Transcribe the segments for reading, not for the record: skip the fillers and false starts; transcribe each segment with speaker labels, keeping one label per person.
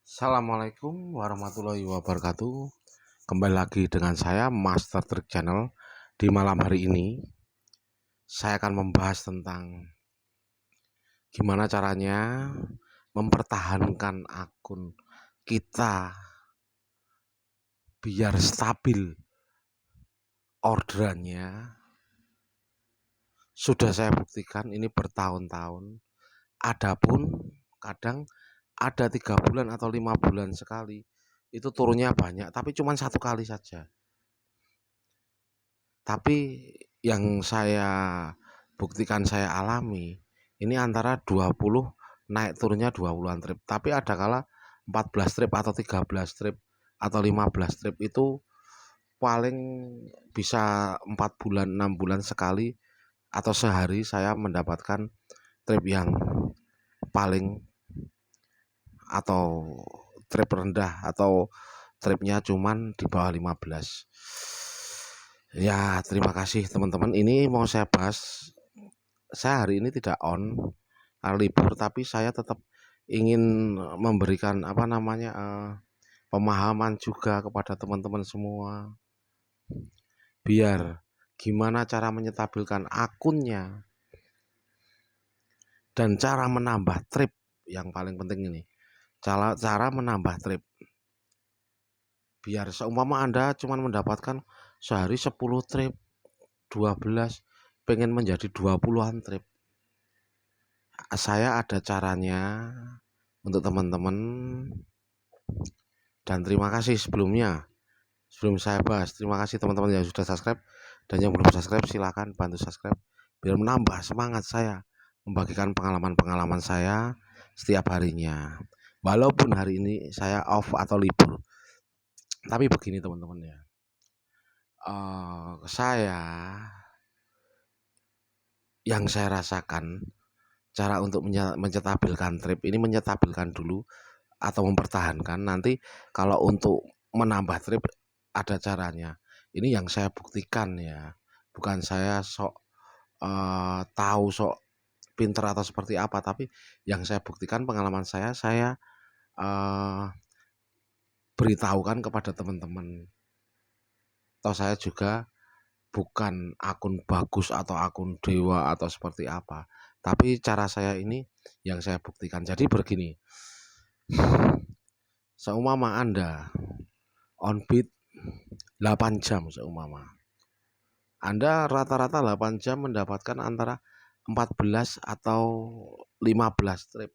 Speaker 1: Assalamualaikum warahmatullahi wabarakatuh. Kembali lagi dengan saya Master Trick Channel. Di malam hari ini saya akan membahas tentang gimana caranya mempertahankan akun kita biar stabil orderannya. Sudah saya buktikan ini bertahun-tahun. Adapun kadang ada 3 bulan atau 5 bulan sekali itu turunnya banyak, tapi cuma 1 kali saja. Tapi yang saya buktikan, saya alami, ini antara 20 naik turunnya 20-an trip. Tapi ada kala 14 trip atau 13 trip atau 15 trip itu paling bisa 4 bulan, 6 bulan sekali atau sehari saya mendapatkan trip yang paling atau trip rendah atau tripnya cuman di bawah 15. Ya, terima kasih teman-teman. Ini mau saya bahas. Saya hari ini tidak libur, tapi saya tetap ingin memberikan pemahaman juga kepada teman-teman semua. Biar gimana cara menyetabilkan akunnya dan cara menambah trip yang paling penting ini. Cara menambah trip. Biar seumpama Anda cuma mendapatkan sehari 10 trip, 12, pengen menjadi 20-an trip. Saya ada caranya untuk teman-teman, dan terima kasih sebelumnya. Sebelum saya bahas, terima kasih teman-teman yang sudah subscribe, dan yang belum subscribe silahkan bantu subscribe biar menambah semangat saya membagikan pengalaman-pengalaman saya setiap harinya. Walaupun hari ini saya off atau libur, tapi begini teman-teman ya, yang saya rasakan cara untuk menyetabilkan trip ini, menyetabilkan dulu atau mempertahankan. Nanti kalau untuk menambah trip ada caranya. Ini yang saya buktikan ya, bukan saya tahu sok pinter atau seperti apa, tapi yang saya buktikan pengalaman saya beritahukan kepada teman-teman. Toh saya juga bukan akun bagus atau akun dewa atau seperti apa, tapi cara saya ini yang saya buktikan. Jadi begini, seumpama Anda on beat 8 jam, seumpama Anda rata-rata 8 jam mendapatkan antara 14 atau 15 trip.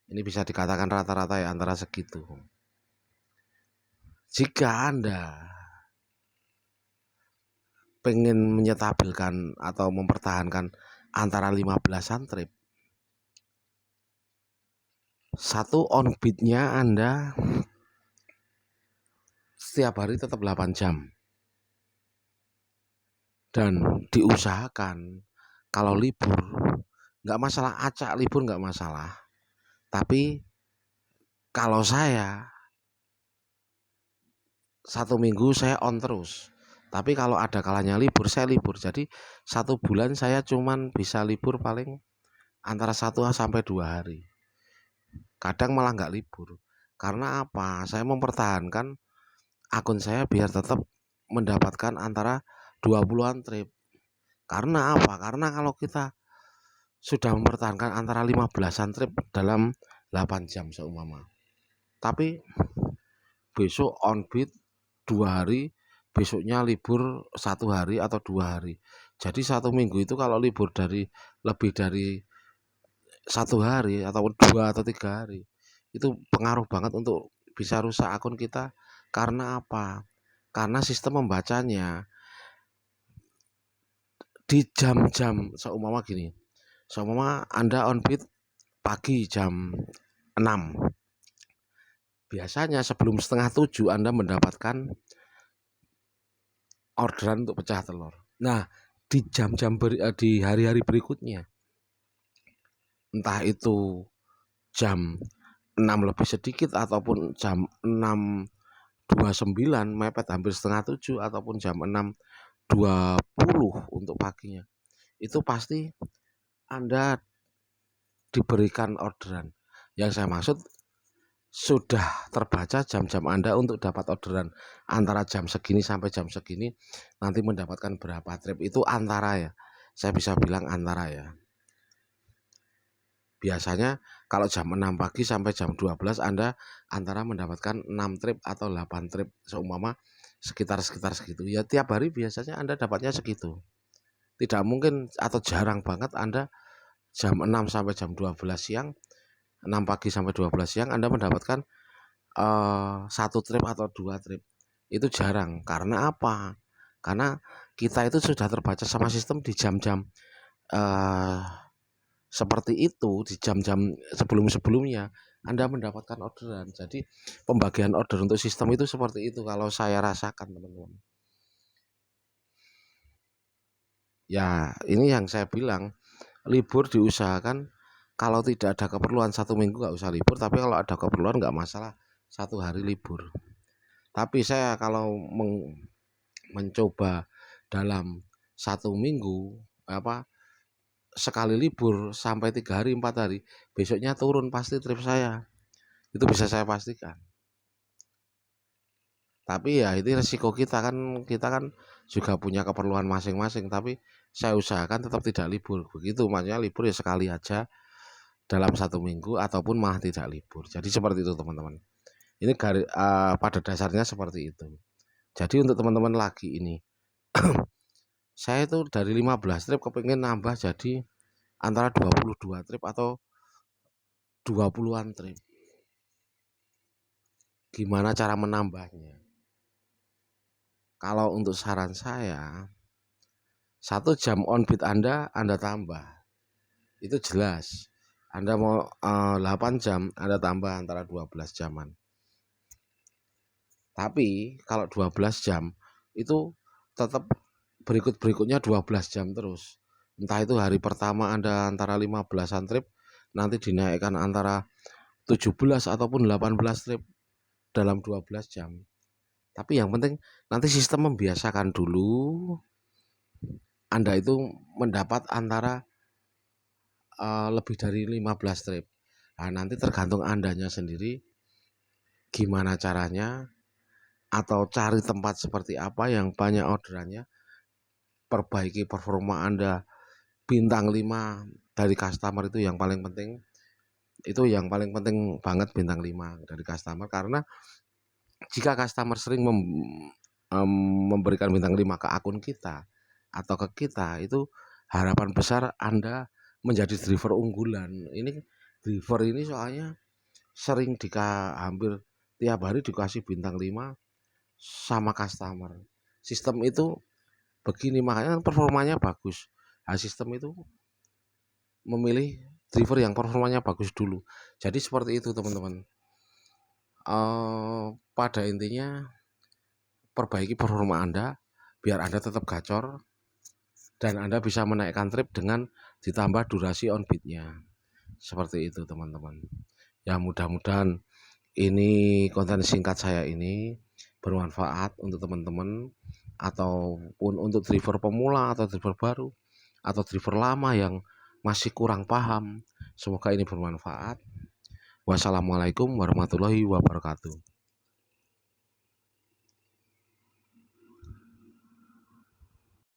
Speaker 1: Ini bisa dikatakan rata-rata ya, antara segitu. Jika Anda pengen menyetabilkan atau mempertahankan antara 15-an trip, satu on beatnya Anda setiap hari tetap 8 jam. Dan diusahakan kalau libur, nggak masalah, acak libur nggak masalah. Tapi kalau saya 1 minggu saya on terus. Tapi kalau ada kalanya libur, saya libur. Jadi 1 bulan saya cuman bisa libur paling antara 1 sampai 2 hari. Kadang malah nggak libur. Karena apa? Saya mempertahankan akun saya biar tetap mendapatkan antara 20-an trip. Karena apa? Karena kalau kita sudah mempertahankan antara 15-an trip dalam 8 jam seumpama, tapi besok on beat 2 hari, besoknya libur 1 hari atau 2 hari. Jadi 1 minggu itu kalau libur dari lebih dari 1 hari ataupun 2 atau 3 hari, itu pengaruh banget untuk bisa rusak akun kita. Karena apa? Karena sistem membacanya di jam-jam seumpama gini. Seumpama Anda on beat pagi jam 6. Biasanya sebelum setengah 7 Anda mendapatkan orderan untuk pecah telur. Nah, di di hari-hari berikutnya, entah itu jam 6 lebih sedikit ataupun jam 6.29 mepet hampir setengah 7 ataupun jam 6.20 untuk paginya, itu pasti Anda diberikan orderan. Yang saya maksud, sudah terbaca jam-jam Anda untuk dapat orderan antara jam segini sampai jam segini, nanti mendapatkan berapa trip, itu antara ya. Saya bisa bilang antara ya. Biasanya kalau jam 6 pagi sampai jam 12 Anda antara mendapatkan 6 trip atau 8 trip, seumpama sekitar segitu. Ya tiap hari biasanya Anda dapatnya segitu. Tidak mungkin atau jarang banget Anda jam 6 sampai jam 12 siang, 6 pagi sampai 12 siang Anda mendapatkan 1 trip atau 2 trip. Itu jarang. Karena apa? Karena kita itu sudah terbaca sama sistem di jam-jam eh, seperti itu, di jam-jam sebelum-sebelumnya Anda mendapatkan orderan. Jadi pembagian order untuk sistem itu seperti itu kalau saya rasakan, teman-teman. Ya, ini yang saya bilang, libur diusahakan kalau tidak ada keperluan 1 minggu nggak usah libur, tapi kalau ada keperluan nggak masalah 1 hari libur. Tapi saya kalau mencoba dalam 1 minggu sekali libur sampai 3 hari 4 hari, besoknya turun pasti trip saya. Itu bisa saya pastikan. Tapi ya itu resiko kita kan juga punya keperluan masing-masing, tapi saya usahakan tetap tidak libur. Begitu, maksudnya libur ya sekali aja dalam 1 minggu ataupun malah tidak libur. Jadi seperti itu, teman-teman. Ini pada dasarnya seperti itu. Jadi untuk teman-teman lagi ini, saya itu dari 15 trip kepingin nambah jadi antara 22 trip atau 20-an trip. Gimana cara menambahnya? Kalau untuk saran saya, 1 jam on beat Anda tambah. Itu jelas. Anda mau 8 jam, Anda tambah antara 12 jaman. Tapi kalau 12 jam itu tetap berikutnya 12 jam terus. Entah itu hari pertama Anda antara 15-an trip, nanti dinaikkan antara 17 ataupun 18 trip dalam 12 jam. Tapi yang penting nanti sistem membiasakan dulu Anda itu mendapat antara lebih dari 15 trip. Nah, nanti tergantung Andanya sendiri gimana caranya, atau cari tempat seperti apa yang banyak orderannya, perbaiki performa Anda. Bintang 5 dari customer itu yang paling penting. Itu yang paling penting banget, bintang 5 dari customer, karena jika customer sering memberikan bintang 5 ke akun kita atau ke kita, itu harapan besar Anda menjadi driver unggulan. Ini driver ini soalnya sering hampir tiap hari dikasih bintang 5 sama customer. Sistem itu begini, makanya performanya bagus. Nah, sistem itu memilih driver yang performanya bagus dulu. Jadi seperti itu, teman-teman. Pada intinya perbaiki performa Anda biar Anda tetap gacor dan Anda bisa menaikkan trip dengan ditambah durasi on beat-nya. Seperti itu, teman-teman. Ya, mudah-mudahan ini konten singkat saya ini bermanfaat untuk teman-teman, ataupun untuk driver pemula atau driver baru atau driver lama yang masih kurang paham. Semoga ini bermanfaat. Wassalamualaikum warahmatullahi wabarakatuh.